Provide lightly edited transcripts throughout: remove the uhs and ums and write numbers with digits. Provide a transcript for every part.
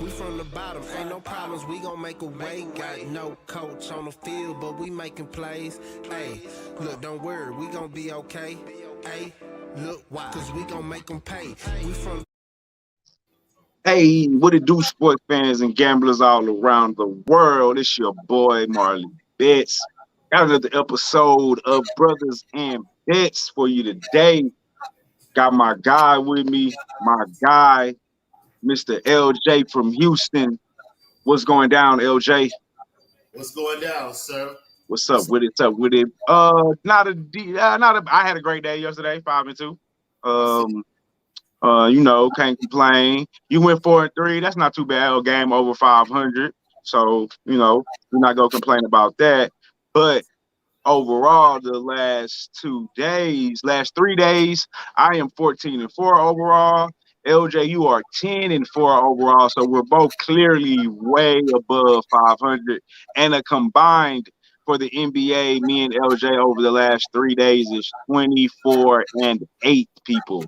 We from the bottom, ain't no problems, we gon' make a way. Got no coach on the field, but we making plays. Hey, look, don't worry, we gon' be okay. Hey, look, why? Cause we gon' make them pay. We from Hey, what it do, sports fans and gamblers all around the world? It's your boy Marley Bets. Got another episode of Brothers and Bets for you today. Got my guy with me, my guy, Mr. LJ from Houston. What's going down, LJ? What's going down, sir? What's up with it? What's up with it? I had a great day yesterday, 5-2. Can't complain. You went 4-3. That's not too bad. A game over 500. So, we're not gonna complain about that. But overall, the last 3 days, I am 14-4 overall. LJ, you are 10-4 overall. So we're both clearly way above 500. And a combined for the NBA, me and LJ over the last 3 days is 24-8 people.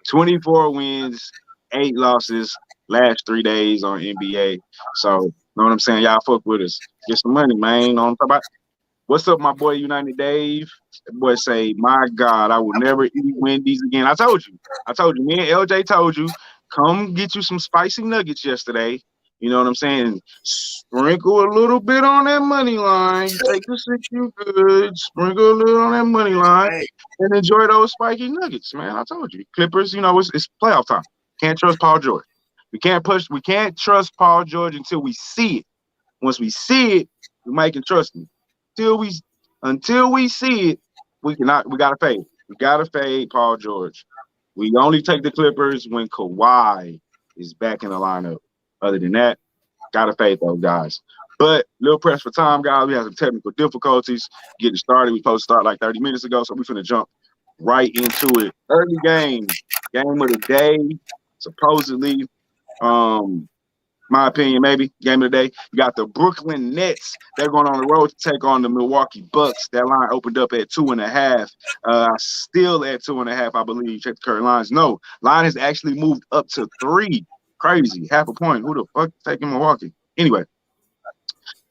24 wins, 8 losses, last 3 days on NBA. So, know what I'm saying? Y'all fuck with us. Get some money, man. Know what I'm talking about? What's up, my boy United Dave? That boy say, my God, I will never eat Wendy's again. I told you. Me and LJ told you, come get you some spicy nuggets yesterday. You know what I'm saying? Sprinkle a little bit on that money line. Take the 6 you good. Sprinkle a little on that money line. Hey, And enjoy those spiky nuggets, man. I told you. Clippers, it's playoff time. Can't trust Paul George. We can't trust Paul George until we see it. Once we see it, we might can trust him. Until we see it, we gotta fade. We gotta fade Paul George. We only take the Clippers when Kawhi is back in the lineup. Other than that, gotta fade those guys. But little press for time, guys. We have some technical difficulties getting started. We supposed to start like 30 minutes ago, so we're gonna jump right into it. Early game of the day, supposedly. My opinion, maybe game of the day. You got the Brooklyn Nets. They're going on the road to take on the Milwaukee Bucks. That line opened up at 2.5. Still at 2.5, I believe. Check the current lines. No, line has actually moved up to 3. Crazy, half a point. Who the fuck is taking Milwaukee? Anyway,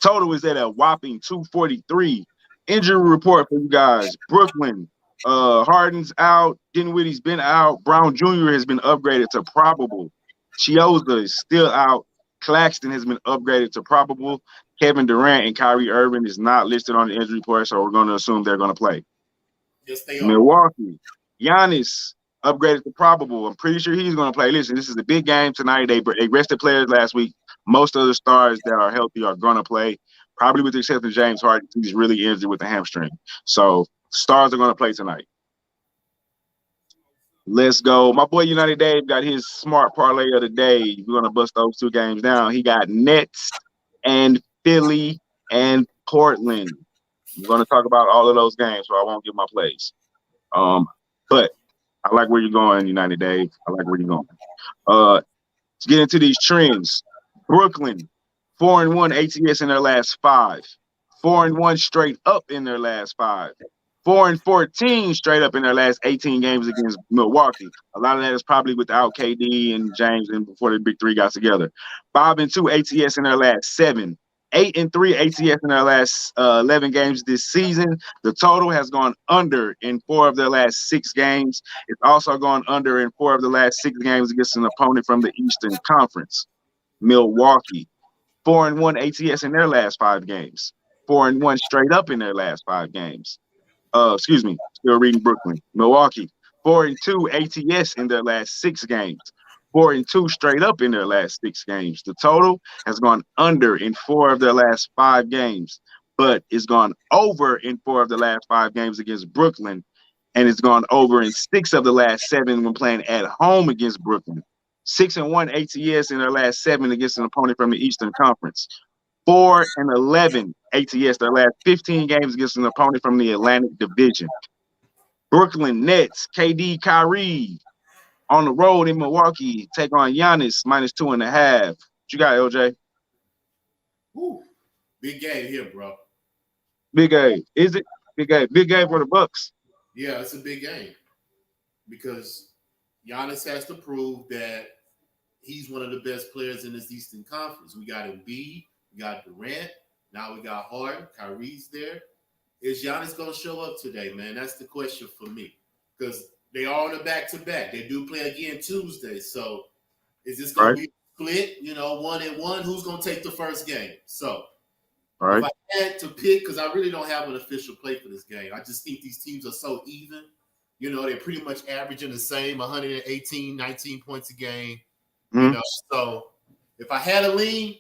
total is at a whopping 243. Injury report for you guys. Brooklyn. Harden's out. Dinwiddie's been out. Brown Jr. has been upgraded to probable. Chioza is still out. Claxton has been upgraded to probable. Kevin Durant and Kyrie Irving is not listed on the injury report, so we're going to assume they're going to play. yes, they are. Milwaukee, Giannis upgraded to probable. I'm pretty sure he's going to play. Listen, this is a big game tonight. They rested players last week. Most of the stars that are healthy are going to play, probably with the exception of James Harden. He's really injured with the hamstring. So stars are going to play tonight. Let's go. My boy United Dave got his smart parlay of the day. We're going to bust those 2 games down. He got Nets and Philly and Portland. We're going to talk about all of those games, so I won't give my plays. But I like where you're going, United Dave. I like where you're going. Let's get into these trends. Brooklyn, 4-1 ATS in their last 5. 4-1 straight up in their last 5. 4-14 straight up in their last 18 games against Milwaukee. A lot of that is probably without KD and James and before the big 3 got together. 5-2 ATS in their last 7. 8-3 ATS in their last 11 games this season. The total has gone under in 4 of their last 6 games. It's also gone under in 4 of the last 6 games against an opponent from the Eastern Conference. Milwaukee, 4-1 ATS in their last 5 games. 4-1 straight up in their last 5 games. Still reading Brooklyn. Milwaukee, 4-2 ATS in their last 6 games. 4-2 straight up in their last 6 games. The total has gone under in 4 of their last 5 games, but it's gone over in 4 of the last 5 games against Brooklyn, and it's gone over in 6 of the last 7 when playing at home against Brooklyn. 6-1 ATS in their last 7 against an opponent from the Eastern Conference. 4-11 ATS their last 15 games against an opponent from the Atlantic Division. Brooklyn Nets, KD, Kyrie on the road in Milwaukee take on Giannis -2.5. What you got, LJ? Woo. Big game here, bro. Big A. Is it? Big A. Big game for the Bucks. Yeah, it's a big game because Giannis has to prove that he's one of the best players in this Eastern Conference. We got Embiid, we got Durant, now we got Harden, Kyrie's there. Is Giannis going to show up today, man? That's the question for me. Because they are on a back-to-back. They do play again Tuesday. So is this going to be split, 1-1? Who's going to take the first game? So if I had to pick, because I really don't have an official play for this game, I just think these teams are so even. They're pretty much averaging the same 118, 19 points a game. So if I had a lean,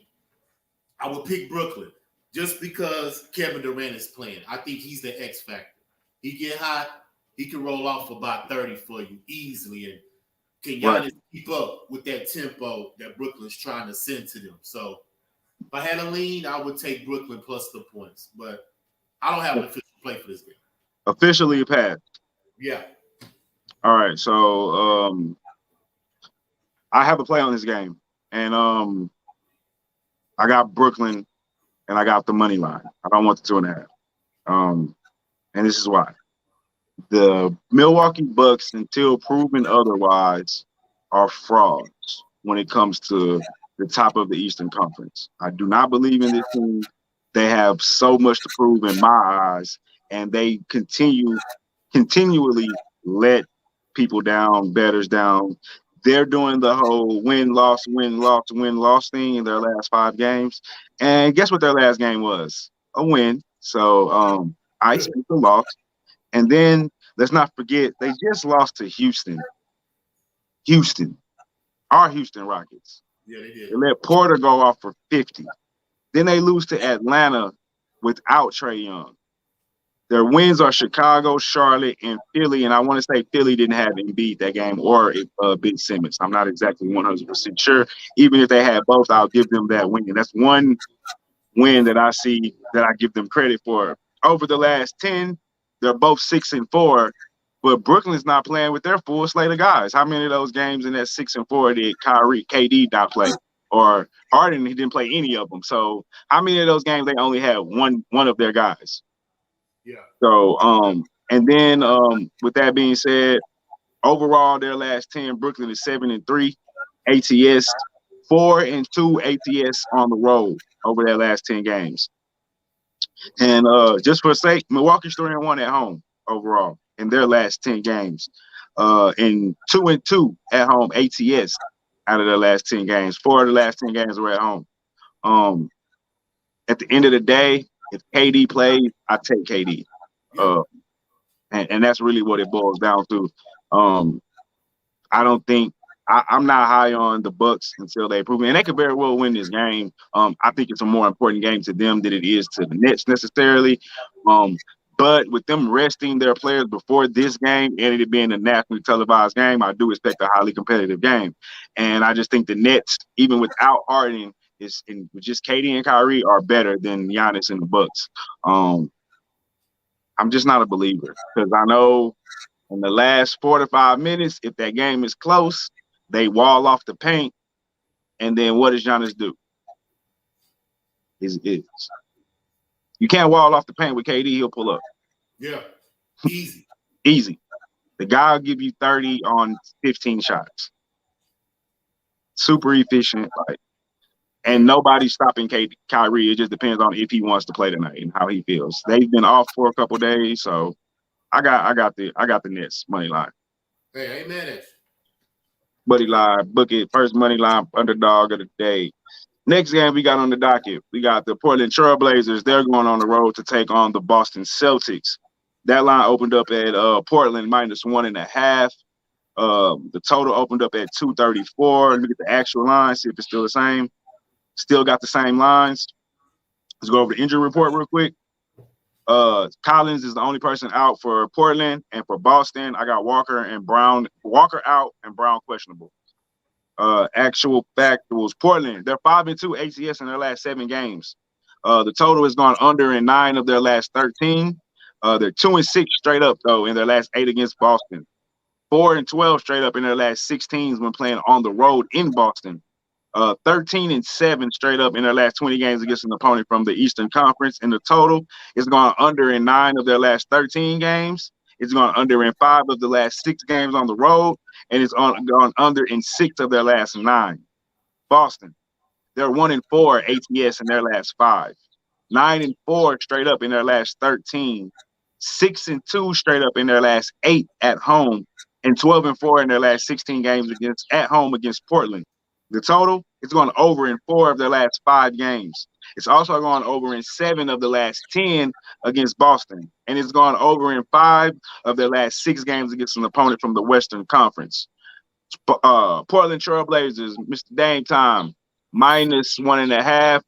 I would pick Brooklyn just because Kevin Durant is playing. I think he's the X factor. He get hot, he can roll off about 30 for you easily. And can Giannis keep up with that tempo that Brooklyn's trying to send to them? So if I had a lean, I would take Brooklyn plus the points. But I don't have an official play for this game. Officially passed. Yeah. All right. So I have a play on this game. And I got Brooklyn and I got the money line. I don't want the 2.5. And this is why. The Milwaukee Bucks, until proven otherwise, are frauds when it comes to the top of the Eastern Conference. I do not believe in this team. They have so much to prove in my eyes, and they continually let people down, bettors down. They're doing the whole win-loss thing in their last 5 games. And guess what their last game was? A win. So I expect a loss. And then let's not forget, they just lost to Houston. Our Houston Rockets. Yeah, they did. They let Porter go off for 50. Then they lose to Atlanta without Trae Young. Their wins are Chicago, Charlotte, and Philly. And I want to say Philly didn't have Embiid that game or Ben Simmons. I'm not exactly 100% sure. Even if they had both, I'll give them that win. And that's one win that I see that I give them credit for. Over the last 10, they're both 6-4. But Brooklyn's not playing with their full slate of guys. How many of those games in that 6-4 did KD not play? Or Harden, he didn't play any of them. So how many of those games they only had one of their guys? Yeah. So and then with that being said, overall their last 10, Brooklyn is 7-3 ATS, 4-2 ATS on the road over their last 10 games. And just for sake, Milwaukee's 3-1 at home overall in their last 10 games. And 2-2 at home ATS out of their last 10 games. 4 of the last 10 games were at home. At the end of the day, if KD plays, I take KD. And that's really what it boils down to. I don't think I'm not high on the Bucks until they prove it. And they could very well win this game. I think it's a more important game to them than it is to the Nets necessarily. But with them resting their players before this game and it being a nationally televised game, I do expect a highly competitive game. And I just think the Nets, even without Harden, with just KD and Kyrie, are better than Giannis and the Bucks. I'm just not a believer because I know in the last 4 to 5 minutes, if that game is close, they wall off the paint, and then what does Giannis do? You can't wall off the paint with KD, he'll pull up. Yeah, Easy. The guy will give you 30 on 15 shots. Super efficient, and nobody's stopping Kyrie. It just depends on if he wants to play tonight and how he feels. They've been off for a couple of days, so I got the Nets money line. Hey, I ain't mad at you. Money line, book it. First money line underdog of the day. Next game we got on the docket, we got the Portland Trail Blazers. They're going on the road to take on the Boston Celtics. That line opened up at Portland -1.5. The total opened up at 234. Let me get the actual line, see if it's still the same. Still got the same lines. Let's go over the injury report real quick. Collins is the only person out for Portland, and for Boston, I got Walker out and Brown questionable. Actual fact was Portland. They're 5-2 ATS in their last 7 games. The total has gone under in 9 of their last 13. They're 2-6 straight up though in their last 8 against Boston. 4-12 straight up in their last 16 when playing on the road in Boston. 13-7 straight up in their last 20 games against an opponent from the Eastern Conference. And the total is gone under in 9 of their last 13 games. It's gone under in 5 of the last 6 games on the road, and it's gone under in 6 of their last 9. Boston. They're 1-4 ATS in their last 5. 9-4 straight up in their last 13. 6-2 straight up in their last 8 at home, and 12-4 in their last 16 games at home against Portland. The total is going over in 4 of their last 5 games. It's also gone over in 7 of the last 10 against Boston, and it's gone over in 5 of their last 6 games against an opponent from the Western Conference. Portland Trail Blazers, Mr. Dame Time, -1.5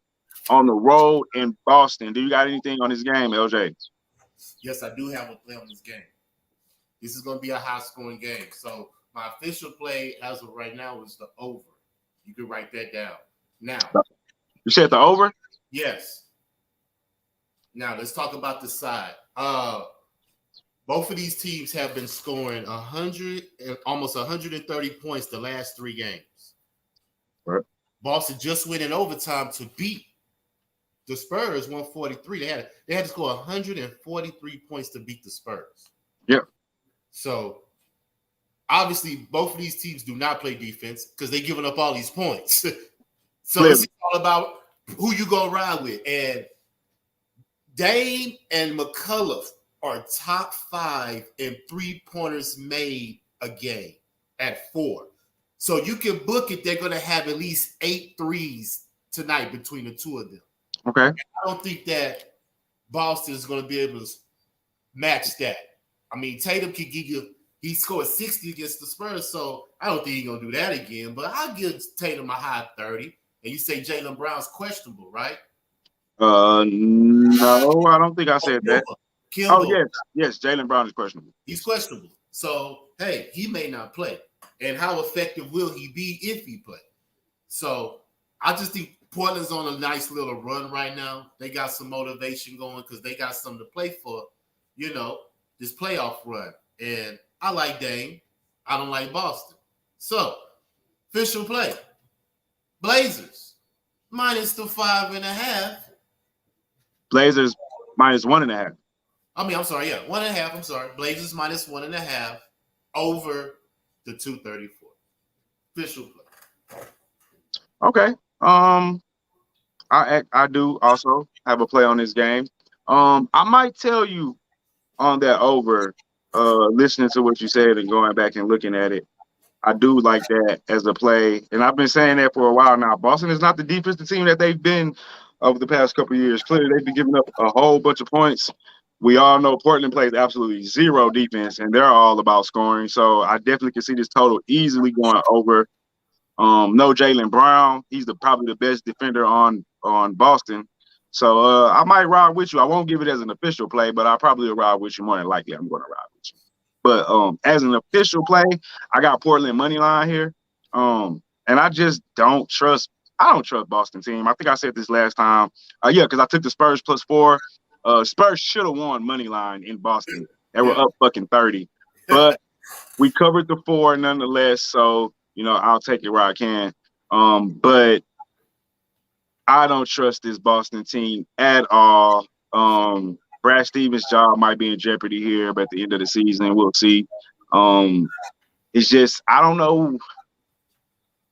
on the road in Boston. Do you got anything on this game, LJ? Yes, I do have a play on this game. This is going to be a high-scoring game. So my official play as of right now is the over. You can write that down. Now, you said the over? Yes. Now let's talk about the side. Both of these teams have been scoring 100 and almost 130 points the last 3 games. Right. Boston just went in overtime to beat the Spurs 143. They had to score 143 points to beat the Spurs. Yep. So obviously both of these teams do not play defense because they're giving up all these points. So it's all about who you gonna ride with. And Dame and McCullough are top 5 in 3-pointers made a game at 4. So you can book it. They're going to have at least 8 threes tonight between the two of them. Okay. And I don't think that Boston is going to be able to match that. I mean, Tatum can give you – he scored 60 against the Spurs, so I don't think he's going to do that again. But I'll give Tatum a high 30. And you say Jaylen Brown's questionable, right? No, I don't think I said that. Kimba. Oh, yes, Jaylen Brown is questionable. He's questionable. So, hey, he may not play. And how effective will he be if he plays? So, I just think Portland's on a nice little run right now. They got some motivation going because they got something to play for, this playoff run. And I like Dame. I don't like Boston. So, official play. Blazers, -5.5. Blazers -1.5. I'm sorry. Yeah, 1.5. I'm sorry. Blazers -1.5 over the 234. Official play. Okay. I do also have a play on this game. I might tell you on that over, listening to what you said and going back and looking at it. I do like that as a play, and I've been saying that for a while now. Boston is not the defensive team that they've been over the past couple of years. Clearly, they've been giving up a whole bunch of points. We all know Portland plays absolutely zero defense, and they're all about scoring. So I definitely can see this total easily going over. No Jaylen Brown. He's probably the best defender on Boston. So I might ride with you. I won't give it as an official play, but I'll probably ride with you more than likely. I'm going to ride with you. But as an official play, I got Portland money line here. And I just don't trust Boston team. I think I said this last time. Because I took the Spurs +4. Spurs should have won money line in Boston. They were up fucking 30. But we covered the 4 nonetheless. So, I'll take it where I can. But I don't trust this Boston team at all. Brad Stevens' job might be in jeopardy here, but at the end of the season, we'll see. It's just, I don't know.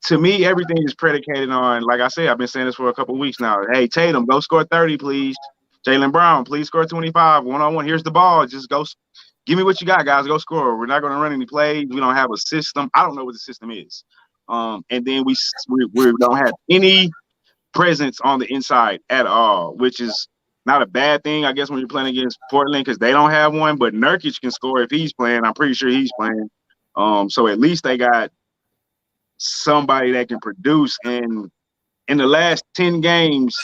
To me, everything is predicated on, like I said, I've been saying this for a couple of weeks now. Hey, Tatum, go score 30, please. Jaylen Brown, please score 25. One-on-one, here's the ball. Just go. Give me what you got, guys. Go score. We're not going to run any plays. We don't have a system. I don't know what the system is. And then we don't have any presence on the inside at all, which is not a bad thing, I guess, when you're playing against Portland because they don't have one. But Nurkic can score if he's playing. I'm pretty sure he's playing. So at least they got somebody that can produce. And in the last 10 games,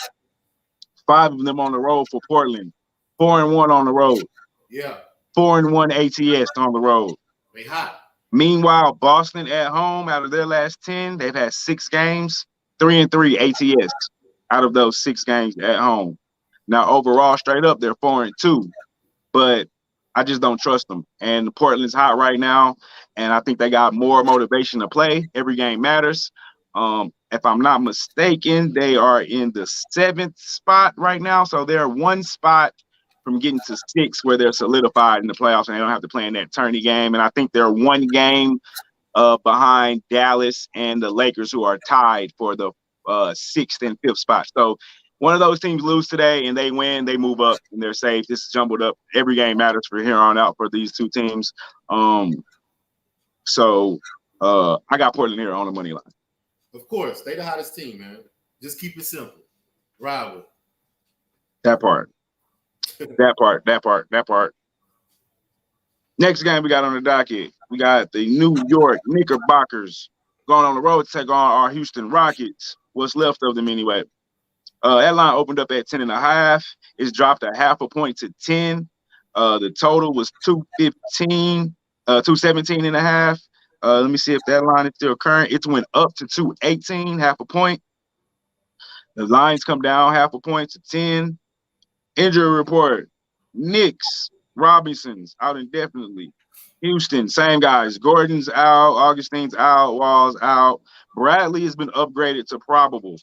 5 of them on the road for Portland, 4-1 on the road. Yeah. 4-1 ATS on the road. They hot. Meanwhile, Boston at home, out of their last 10, they've had 6 games, 3-3 ATS out of those 6 games at home. Now, overall, straight up, they're 4-2, but I just don't trust them. And Portland's hot right now, and I think they got more motivation to play. Every game matters. If I'm not mistaken, they are in the 7th spot right now, so they're 1 spot from getting to 6 where they're solidified in the playoffs and they don't have to play in that tourney game. And I think they're 1 game behind Dallas and the Lakers, who are tied for the 6th and 5th spot. So one of those teams lose today and they win, they move up and they're safe. This is jumbled up. Every game matters for here on out for these two teams. So I got Portland here on the money line. Of course, they the hottest team, man. Just keep it simple. Ride with that part. That part. Next game we got on the docket, we got the New York Knickerbockers going on the road to take on our Houston Rockets. What's left of them anyway. That line opened up at 10.5. It's dropped a half a point to 10. The total was 215, 217.5. Let me see if that line is still current. It went up to 218, half a point. The lines come down half a point to 10. Injury report: Knicks, Robinson's out indefinitely. Houston, same guys. Gordon's out, Augustine's out, Wall's out. Bradley has been upgraded to probable.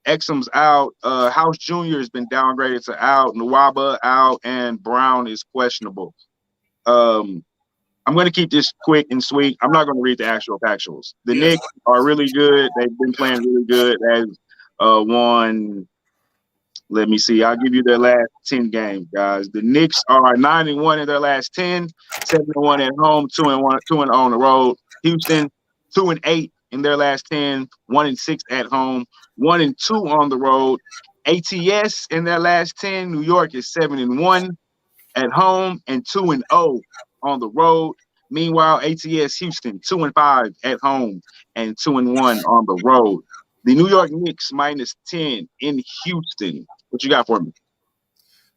Exum's out. House Jr. has been downgraded to out. Nwaba out, and Brown is questionable. I'm going to keep this quick and sweet. I'm not going to read the actual factuals. The Knicks are really good. They've been playing really good. They've won. Let me see. I'll give you their last 10 games, guys. The Knicks are 9-1 in their last 10, 7-1 at home, 2-1, 2-0 on the road. Houston, 2-8 in their last 10, 1-6 at home, 1-2 on the road. ATS in their last 10. New York is 7-1 at home and 2-0 on the road. Meanwhile, ATS Houston 2-5 at home and 2-1 on the road. The New York Knicks -10 in Houston. What you got for me?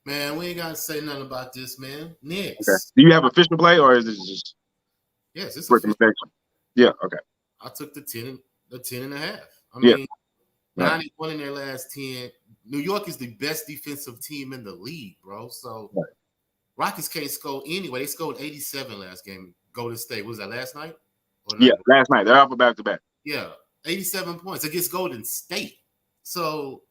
Man, we ain't got to say nothing about this, man. Knicks. Okay. Do you have official play or is this just yes, it's recommendation? Yeah, okay. I took the 10.5. I mean, 91 in their last 10. New York is the best defensive team in the league, bro. So Rockets can't score anyway. They scored 87 last game. Golden State. Was that last night? Yeah, last night. They're up back to back. Yeah, 87 points against Golden State. So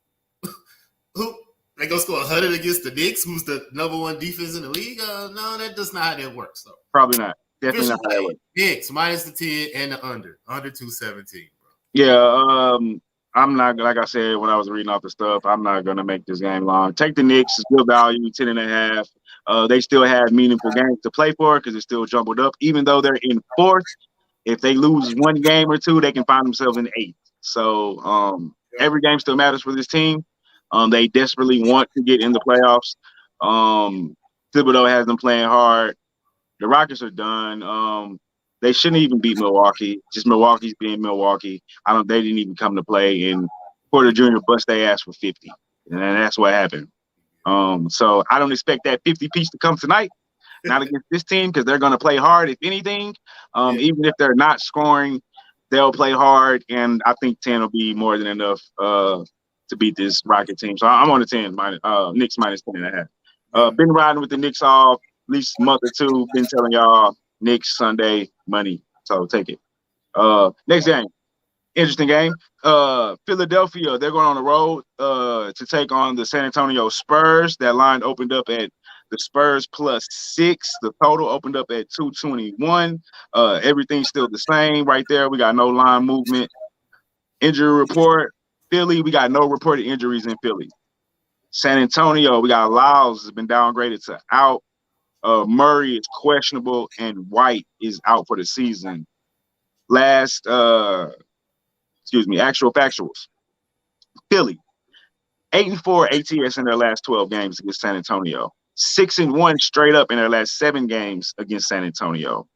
who they gonna score 100 against the Knicks, who's the #1 defense in the league? No, that does not how that works. So probably not. Definitely not how that works. Knicks -10 and the under 217, bro. Yeah, I'm not, like I said when I was reading off the stuff, I'm not gonna make this game long. Take the Knicks, it's good value, 10.5. They still have meaningful games to play for because it's still jumbled up. Even though they're in 4th, if they lose one game or two, they can find themselves in 8th. So every game still matters for this team. They desperately want to get in the playoffs. Thibodeau has them playing hard. The Rockets are done. They shouldn't even beat Milwaukee. Just Milwaukee's being Milwaukee. They didn't even come to play. And Porter Jr. bust their ass for 50. And that's what happened. So I don't expect that 50 piece to come tonight. Not against this team because they're going to play hard, if anything. Even if they're not scoring, they'll play hard. And I think 10 will be more than enough to beat this Rocket team. So I'm on the 10, Knicks -10.5. Been riding with the Knicks all at least a month or two. Been telling y'all Knicks Sunday money. So take it. Next game. Interesting game. Philadelphia, they're going on the road to take on the San Antonio Spurs. That line opened up at the Spurs +6. The total opened up at 221. Everything's still the same right there. We got no line movement. Injury report. Philly, we got no reported injuries in Philly. San Antonio, we got Lyles has been downgraded to out. Murray is questionable, and White is out for the season. Actual factuals. Philly, 8-4 ATS in their last 12 games against San Antonio. 6-1 straight up in their last 7 games against San Antonio.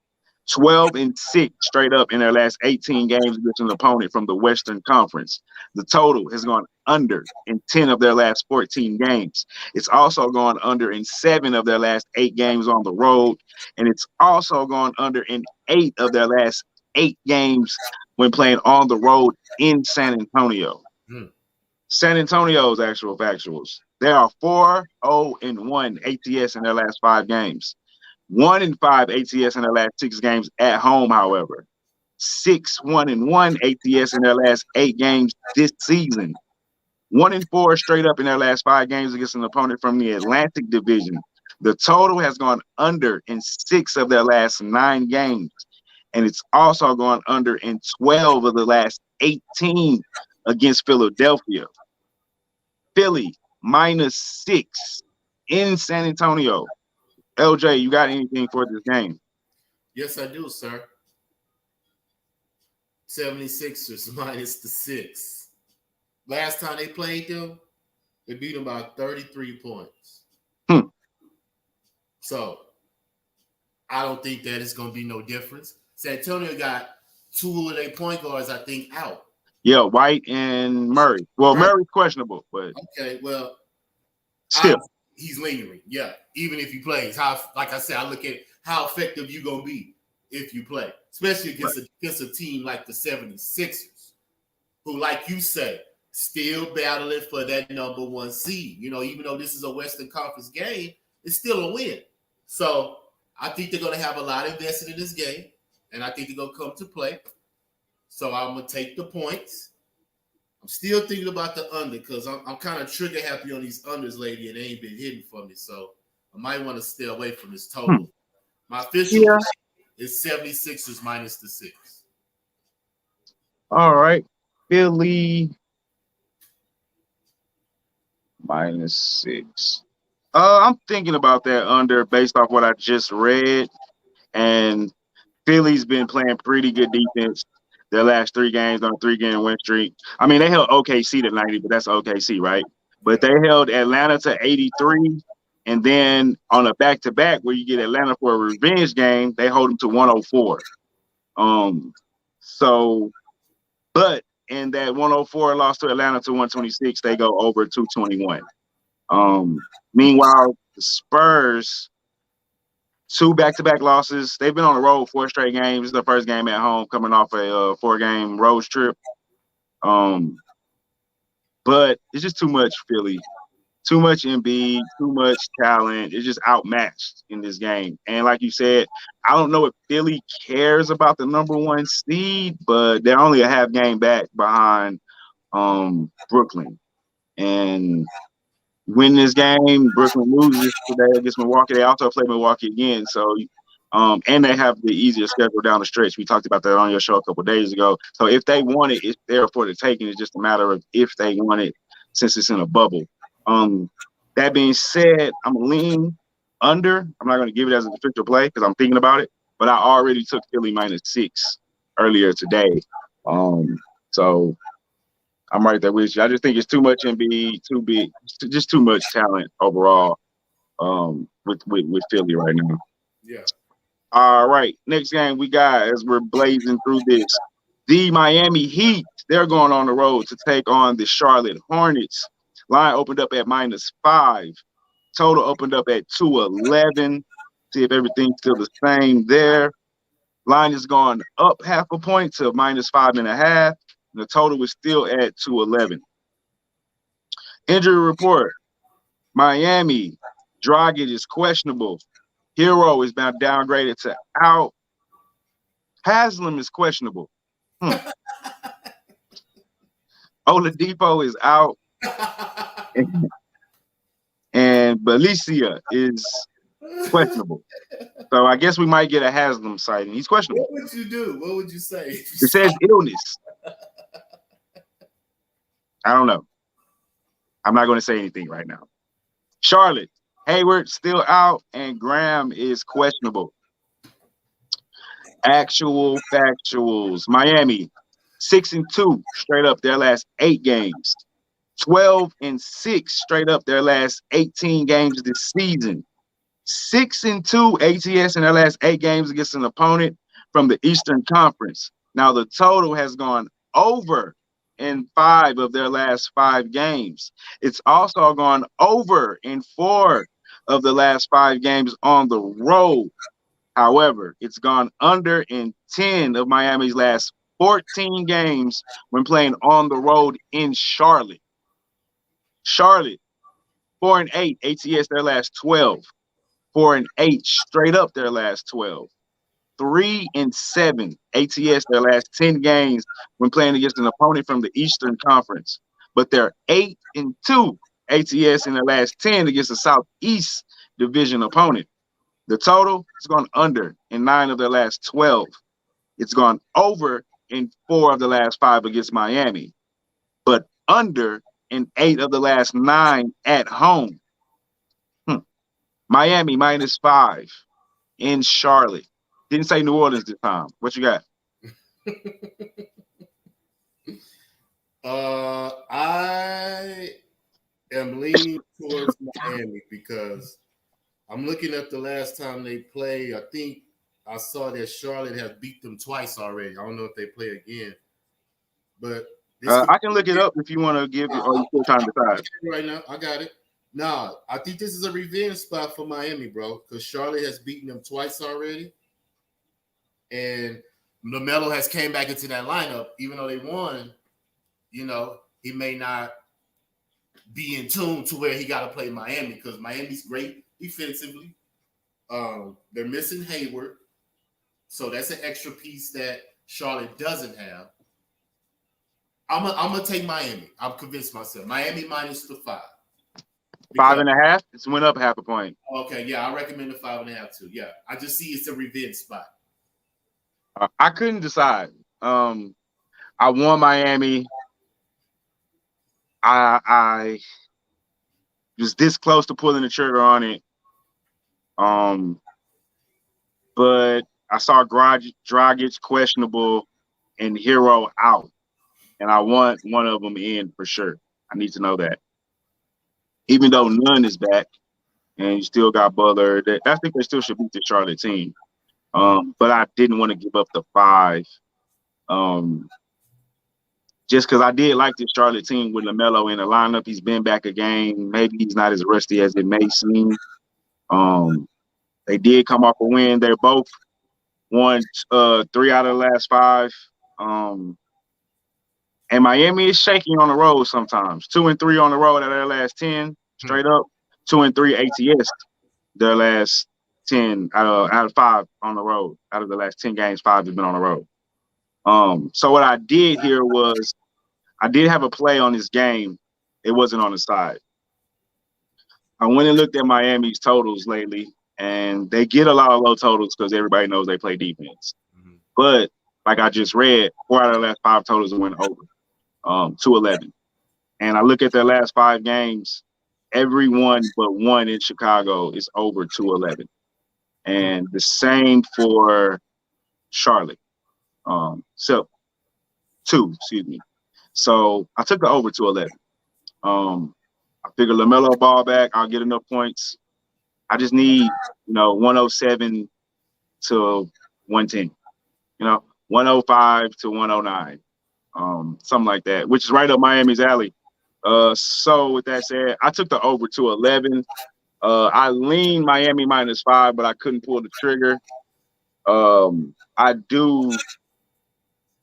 12-6 straight up in their last 18 games against an opponent from the Western Conference. The total has gone under in 10 of their last 14 games. It's also gone under in 7 of their last 8 games on the road. And it's also gone under in 8 of their last 8 games when playing on the road in San Antonio. San Antonio's actual factuals. They are 4-0-1 ATS in their last 5 games. 1-5 ATS in their last 6 games at home, however. 6-1-1 ATS in their last 8 games this season. 1-4 straight up in their last 5 games against an opponent from the Atlantic Division. The total has gone under in 6 of their last 9 games. and it's also gone under in 12 of the last 18 against Philadelphia. Philly -6 in San Antonio. LJ, you got anything for this game? Yes, I do, sir. 76ers -6. Last time they played them, they beat them by 33 points. So I don't think that it's going to be no difference. San Antonio got 2 of their point guards, I think, out. Yeah, White and Murray. Well, right. Murray's questionable, but okay. Well, still, he's lingering. Yeah, even if he plays, like I said, I look at how effective you gonna be if you play, especially against a team like the 76ers, who, like you say, still battling for that #1 seed. You know, even though this is a Western Conference game, it's still a win. So I think they're gonna have a lot invested in this game, and I think they're gonna come to play. So I'm going to take the points. I'm still thinking about the under because I'm kind of trigger happy on these unders lately, and they ain't been hitting for me. So I might want to stay away from this total. My official play is 76ers -6. All right. Philly -6. I'm thinking about that under based off what I just read. And Philly's been playing pretty good defense their last 3 games on a 3-game win streak. I mean, they held OKC to 90, but that's OKC, right? But they held Atlanta to 83. And then on a back-to-back where you get Atlanta for a revenge game, they hold them to 104. But in that 104 loss to Atlanta to 126, they go over 221. Meanwhile, the Spurs, 2 back-to-back losses. They've been on the road 4 straight games. This is the first game at home coming off a 4-game road trip. But it's just too much Philly. Too much Embiid, too much talent. It's just outmatched in this game. And like you said, I don't know if Philly cares about the #1 seed, but they're only a half game back behind Brooklyn. And win this game, Brooklyn loses today against Milwaukee. They also play Milwaukee again. So, and they have the easier schedule down the stretch. We talked about that on your show a couple of days ago. So if they want it, it's there for the taking. It's just a matter of if they want it since it's in a bubble. That being said, I'm leaning under. I'm not going to give it as an official play because I'm thinking about it. But I already took Philly -6 earlier today. So I'm right there with you. I just think it's too much Embiid, too big, just too much talent overall with Philly right now. Yeah. All right. Next game we got as we're blazing through this. The Miami Heat, they're going on the road to take on the Charlotte Hornets. Line opened up at -5. Total opened up at 211. See if everything's still the same there. Line is gone up half a point to -5.5. The total is still at 211. Injury report. Miami, Dragic is questionable. Hero is now downgraded to out. Haslam is questionable. Oladipo is out. And Belicia is questionable. So I guess we might get a Haslam sighting. He's questionable. What would you do? What would you say? It says illness. I don't know. I'm not going to say anything right now. Charlotte, Hayward still out, and Graham is questionable. Actual factuals. Miami, 6-2 straight up their last 8 games. 12-6 straight up their last 18 games this season. 6-2 ATS in their last 8 games against an opponent from the Eastern Conference. Now the total has gone over in 5 of their last 5 games. It's also gone over in 4 of the last 5 games on the road. However, it's gone under in 10 of Miami's last 14 games when playing on the road in Charlotte. Charlotte, 4-8 ATS their last 12. 4-8 straight up their last 12. 3-7 ATS their last 10 games when playing against an opponent from the Eastern Conference. But they're 8-2 ATS in their last 10 against a Southeast Division opponent. The total has gone under in 9 of their last 12. It's gone over in 4 of the last 5 against Miami, but under in 8 of the last 9 at home. Miami -5 in Charlotte. Didn't say New Orleans this time. What you got? I am leaning towards Miami because I'm looking at the last time they played. I think I saw that Charlotte has beat them twice already. I don't know if they play again, but I can look it up if you want to give it, or you still trying to decide. Right now, I got it. Nah, I think this is a revenge spot for Miami, bro, because Charlotte has beaten them twice already, and LaMelo has came back into that lineup. Even though they won, you know, he may not be in tune to where he got to play Miami because Miami's great defensively. They're missing Hayward, so that's an extra piece that Charlotte doesn't have. I'm gonna take Miami. I'm convinced myself. Miami -5. 5.5. It's went up 0.5 point. Okay, yeah, I recommend the 5.5 too. Yeah, I just see it's a revenge spot. I couldn't decide. I won Miami. I was this close to pulling the trigger on it. But I saw Dragic questionable and Hero out, and I want one of them in for sure. I need to know that. Even though none is back, and you still got Butler, I think they still should beat the Charlotte team. But I didn't want to give up the 5. Just because I did like this Charlotte team with LaMelo in the lineup. He's been back a game. Maybe he's not as rusty as it may seem. They did come off a win. They're both won 3 out of the last 5. And Miami is shaky on the road sometimes. 2-3 on the road out of their last 10 straight up. 2-3 ATS their last 10 out of 5 on the road. Out of the last 10 games, 5 have been on the road. So what I did here was I did have a play on this game. It wasn't on the side. I went and looked at Miami's totals lately, and they get a lot of low totals because everybody knows they play defense. Mm-hmm. But like I just read, 4 out of the last 5 totals went over 2-11. And I look at their last 5 games, every one but one in Chicago is over 2-11. And the same for Charlotte. So 2, excuse me. So I took the over 2-11. I figure LaMelo ball back, I'll get enough points. I just need, 107 to 110. 105 to 109. Something like that, which is right up Miami's alley. So with that said, I took the over 2-11. I leaned Miami -5, but I couldn't pull the trigger. I do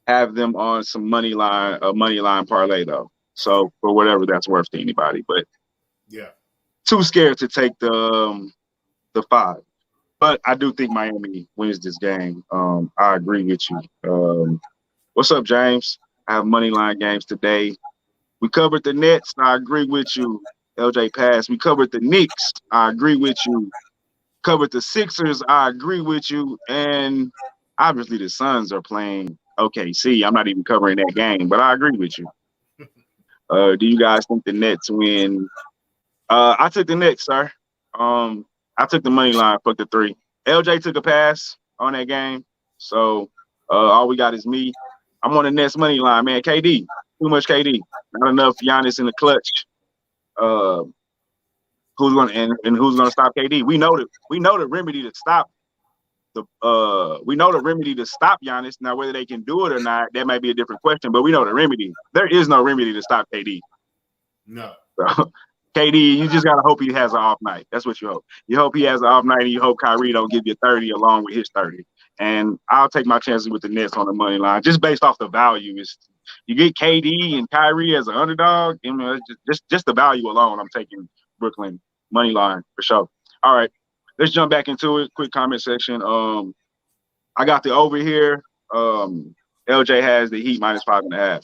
have them on some money line parlay though. So for whatever that's worth to anybody, but yeah, too scared to take the 5. But I do think Miami wins this game. I agree with you. What's up, James? I have money line games today. We covered the Nets. I agree with you. LJ Pass. We covered the Knicks. I agree with you. Covered the Sixers. I agree with you. And obviously the Suns are playing OKC. I'm not even covering that game, but I agree with you. Do you guys think the Nets win? I took the Nets, sir. I took the money line, fuck the 3. LJ took a pass on that game. So all we got is me. I'm on the Nets money line, man. KD. Too much KD. Not enough Giannis in the clutch. Who's gonna stop KD? We know the remedy to stop Giannis. Now, whether they can do it or not, that might be a different question. But we know the remedy. There is no remedy to stop KD. No. So, KD, you just gotta hope he has an off night. That's what you hope. You hope he has an off night, and you hope Kyrie don't give you 30 along with his 30. And I'll take my chances with the Nets on the money line, just based off the value. You get KD and Kyrie as an underdog. Just the value alone. I'm taking Brooklyn money line for sure. All right, let's jump back into it. Quick comment section. I got the over here. LJ has the Heat -5.5.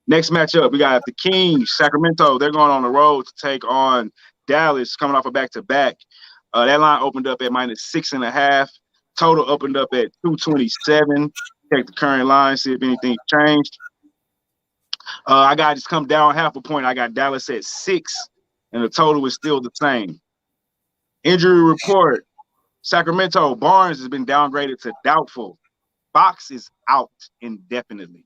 Next matchup, we got the Kings, Sacramento. They're going on the road to take on Dallas, coming off a back-to-back. That line opened up at -6.5. Total opened up at 227. Check the current line, see if anything changed. I got just come down half a point. I got Dallas at 6, and the total is still the same. Injury report. Sacramento, Barnes has been downgraded to doubtful. Fox is out indefinitely.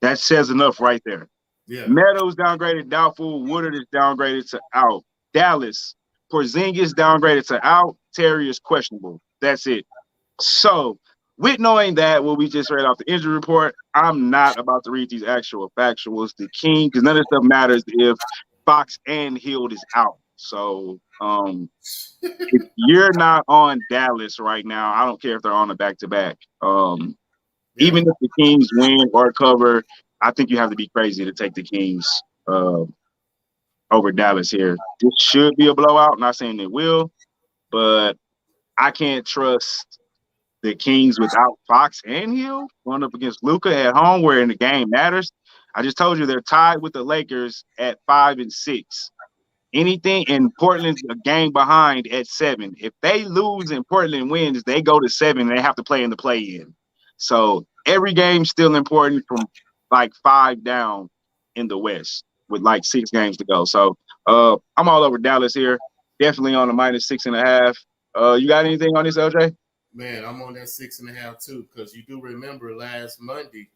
That says enough right there. Yeah. Meadows downgraded doubtful. Woodard is downgraded to out. Dallas, Porzingis downgraded to out. Terry is questionable. That's it. So, with knowing that, what we just read off the injury report, I'm not about to read these actual factuals. The King, because none of this stuff matters if Fox and Hield is out. So, if you're not on Dallas right now, I don't care if they're on a back-to-back. Even if the Kings win or cover, I think you have to be crazy to take the Kings over Dallas here. This should be a blowout. I'm not saying it will, but I can't trust the Kings without Fox and Hill going up against Luka at home where in the game matters. I just told you they're tied with the Lakers at 5 and 6. Anything in Portland's a game behind at 7. If they lose and Portland wins, they go to 7 and they have to play in the play-in. So every game's still important from like 5 down in the West with like 6 games to go. So I'm all over Dallas here. Definitely on the -6.5. You got anything on this, LJ? Man, I'm on that 6.5 too, because you do remember last Monday,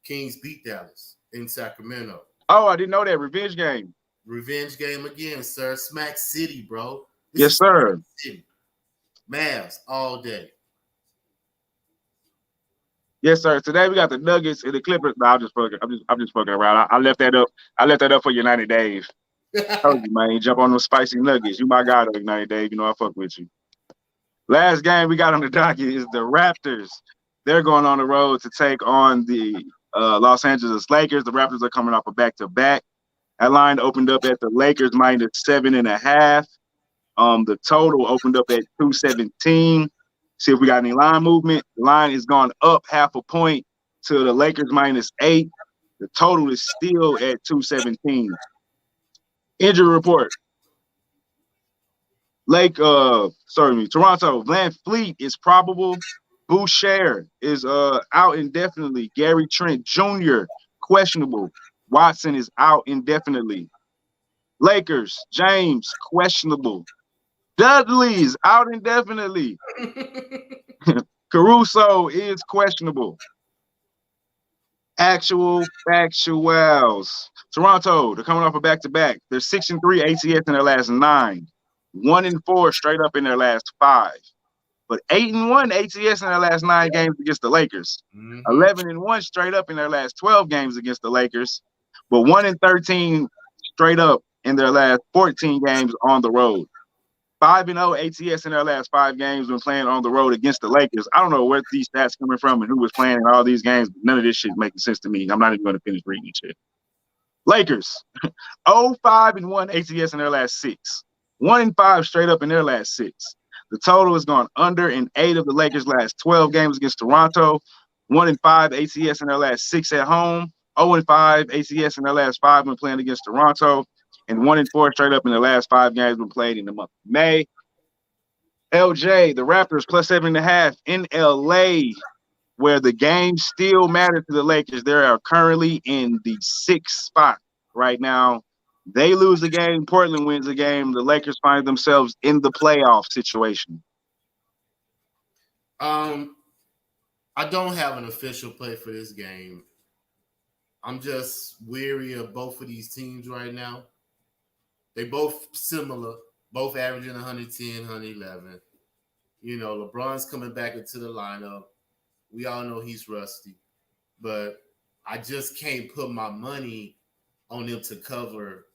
Kings beat Dallas in Sacramento. Oh, I didn't know that. Revenge game. Revenge game again, sir. Smack City, bro. Yes, sir. City. Mavs all day. Yes, sir. Today we got the Nuggets and the Clippers. No, I'm just fucking around. I left that up. I left that up for United Dave. I told you, man. Jump on those spicy nuggets. You my guy, though, United Dave. You know I fuck with you. Last game we got on the docket is the Raptors. They're going on the road to take on the Los Angeles Lakers. The Raptors are coming off a back-to-back. That line opened up at the Lakers -7.5. The total opened up at 217. See if we got any line movement. The line has gone up half a point to the Lakers -8. The total is still at 217. Injury report. Toronto. Van Fleet is probable. Boucher is out indefinitely. Gary Trent Jr. questionable. Watson is out indefinitely. Lakers, James, questionable. Dudley's out indefinitely. Caruso is questionable. Actual factuals. Toronto, they're coming off a back-to-back. They're 6-3 ATS in their last 9. 1-4 straight up in their last 5. But 8-1 ATS in their last 9 games against the Lakers. 11-1 straight up in their last 12 games against the Lakers. But 1-13 straight up in their last 14 games on the road. 5-0 ATS in their last 5 games when playing on the road against the Lakers. I don't know where these stats coming from and who was playing in all these games. But none of this shit making sense to me. I'm not even going to finish reading shit. Lakers, 0-5-1 ATS in their last 6. 1-5 straight up in their last 6. The total has gone under in 8 of the Lakers' last 12 games against Toronto. 1-5 ATS in their last 6 at home. 0-5 ATS in their last 5 when playing against Toronto. And 1-4 straight up in their last 5 games when played in the month of May. LJ, the Raptors +7.5 in LA, where the game still matters to the Lakers. They are currently in the 6th spot right now. They lose the game, Portland wins the game. The Lakers find themselves in the playoff situation. I don't have an official play for this game. I'm just weary of both of these teams right now. They both similar, both averaging 110, 111. You know, LeBron's coming back into the lineup. We all know he's rusty, but I just can't put my money on them to cover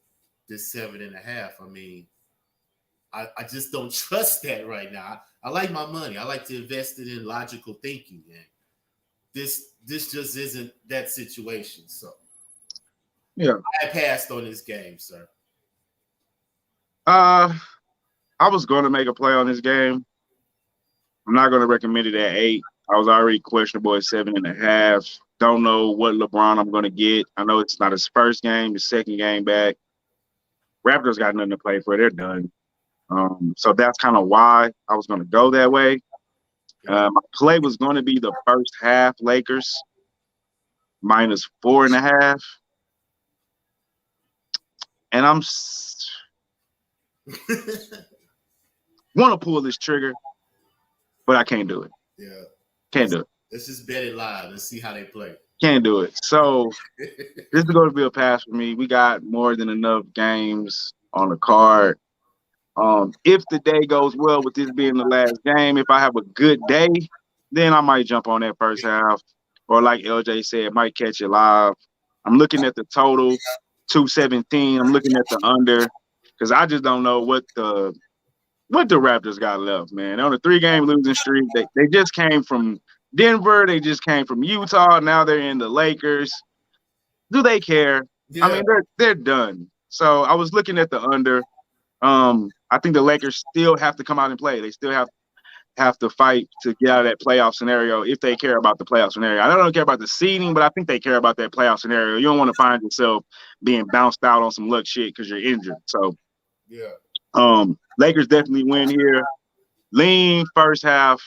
this 7.5. I mean, I just don't trust that right now. I like my money. I like to invest it in logical thinking, and this just isn't that situation. So, yeah, I passed on this game, sir. I was going to make a play on this game. I'm not going to recommend it at 8. I was already questionable at 7.5. Don't know what LeBron I'm going to get. I know it's not his first game, his second game back. Raptors got nothing to play for. They're done. So that's kind of why I was going to go that way. My play was going to be the first half Lakers -4.5. And I'm want to pull this trigger, but I can't do it. Yeah. Can't do it. Let's just bet it live and see how they play. Can't do it. So this is going to be a pass for me. We got more than enough games on the card. If the day goes well with this being the last game, if I have a good day, then I might jump on that first half. Or like LJ said, might catch it live. I'm looking at the total, 217. I'm looking at the under because I just don't know what the Raptors got left, man. On a 3-game losing streak, they just came from Denver. They just came from Utah. Now they're in the Lakers. Do they care? Yeah. I mean, they're done. So I was looking at the under. I think the Lakers still have to come out and play. They still have to fight to get out of that playoff scenario if they care about the playoff scenario. I don't care about the seeding, but I think they care about that playoff scenario. You don't want to find yourself being bounced out on some luck shit because you're injured. So, yeah. Lakers definitely win here. Lean first half,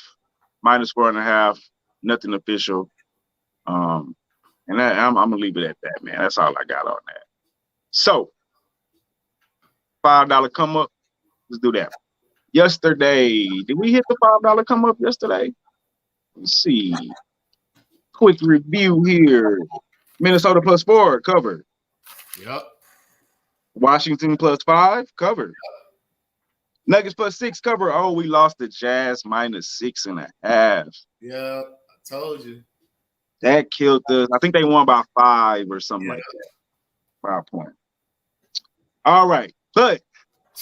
-4.5, nothing official. And I'm gonna leave it at that, man. That's all I got on that. So, $5 come up. Let's do that. Yesterday, did we hit the $5 come up yesterday? Let's see. Quick review here. Minnesota +4 covered. Yep. Washington +5 covered. Nuggets +6 cover. Oh, we lost the Jazz -6.5. Yeah, I told you. That killed us. I think they won by 5 or something like that. 5 points. All right, but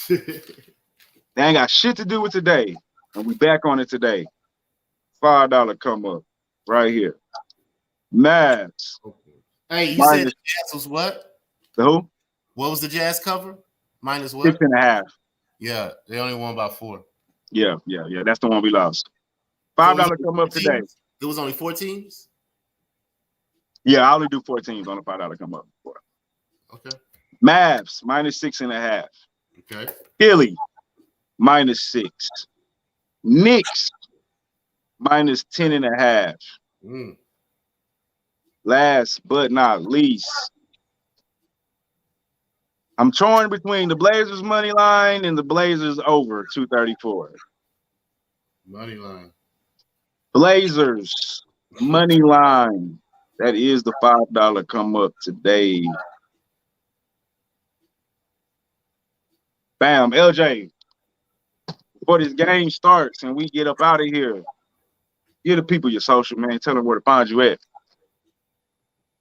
they ain't got shit to do with today, and we back on it today. $5 come up right here. Mavs. Hey, you said the Jazz was what? The who? What was the Jazz cover? Minus what? 6.5. Yeah, they only won by 4. Yeah. That's the one we lost. $5 come up today. It was only 4 teams? Yeah, I only do 4 teams on the $5 come up. Okay. Mavs -6.5. Okay. Philly -6. Knicks -10.5. Last but not least, I'm torn between the Blazers money line and the Blazers over 234. Money line. Blazers money line. That is the $5 come up today. Bam, LJ. Before this game starts and we get up out of here, give the people your social, man. Tell them where to find you at.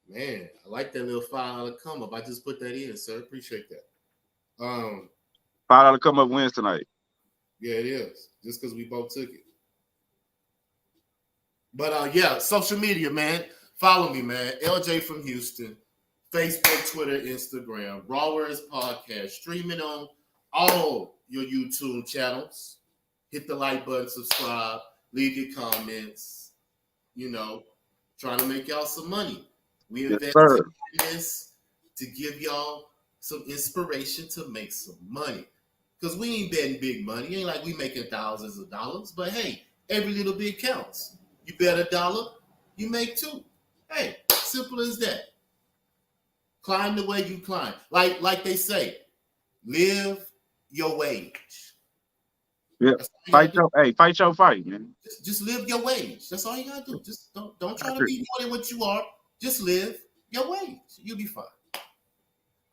Man, I like that little $5 come up. I just put that in, sir. Appreciate that. $5 come up wins tonight. Yeah, it is. Just because we both took it. But yeah, social media, man. Follow me, man. LJ from Houston. Facebook, Twitter, Instagram. Raw Words Podcast. Streaming on all your YouTube channels. Hit the like button, subscribe, leave your comments. You know, trying to make y'all some money. We invest in this to give y'all some inspiration to make some money. Because we ain't betting big money. It ain't like we making thousands of dollars. But hey, every little bit counts. You bet $1, you make 2. Hey, simple as that. Climb the way you climb. Like they say, live your wage. Yeah. Fight your fight, man. Just live your wage. That's all you gotta do. Just don't try to be more than what you are. Just live your wage. You'll be fine.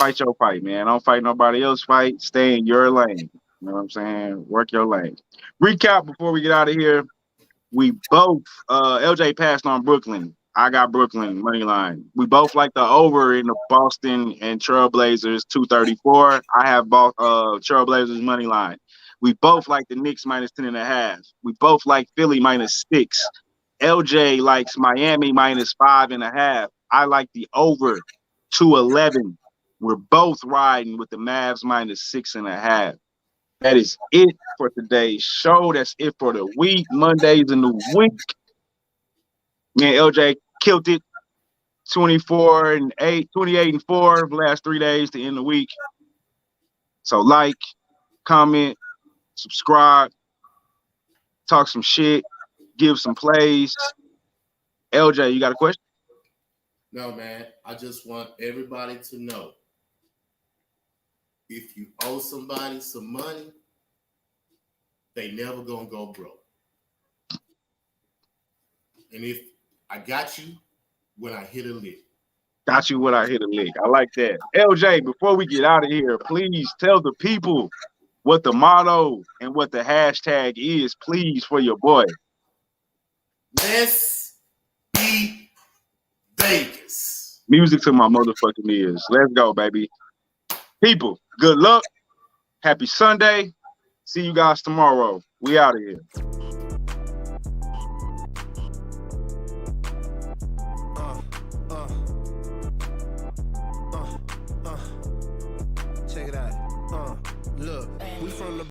Fight your fight, man. Don't fight nobody else's fight. Stay in your lane. You know what I'm saying? Work your lane. Recap before we get out of here. We both LJ passed on Brooklyn. I got Brooklyn money line. We both like the over in the Boston and Trailblazers 234. I have Trailblazers money line. We both like the Knicks -10.5. We both like Philly -6. LJ likes Miami -5.5. I like the over 211. We're both riding with the Mavs -6.5. That is it for today's show. That's it for the week. Monday's a new week. Me and LJ killed it. 28-4 the last 3 days to end the week. So like, comment, subscribe, talk some shit. give some plays. LJ, you got a question? No, man. I just want everybody to know, if you owe somebody some money, they never gonna go broke. And if I got you when I hit a lick. Got you when I hit a lick. I like that. LJ, before we get out of here, please tell the people what the motto and what the hashtag is, please, for your boy. Let's beat Vegas. Music to my motherfucking ears. Let's go, baby. People, good luck. Happy Sunday. See you guys tomorrow. We out of here. Check it out. Look, we from the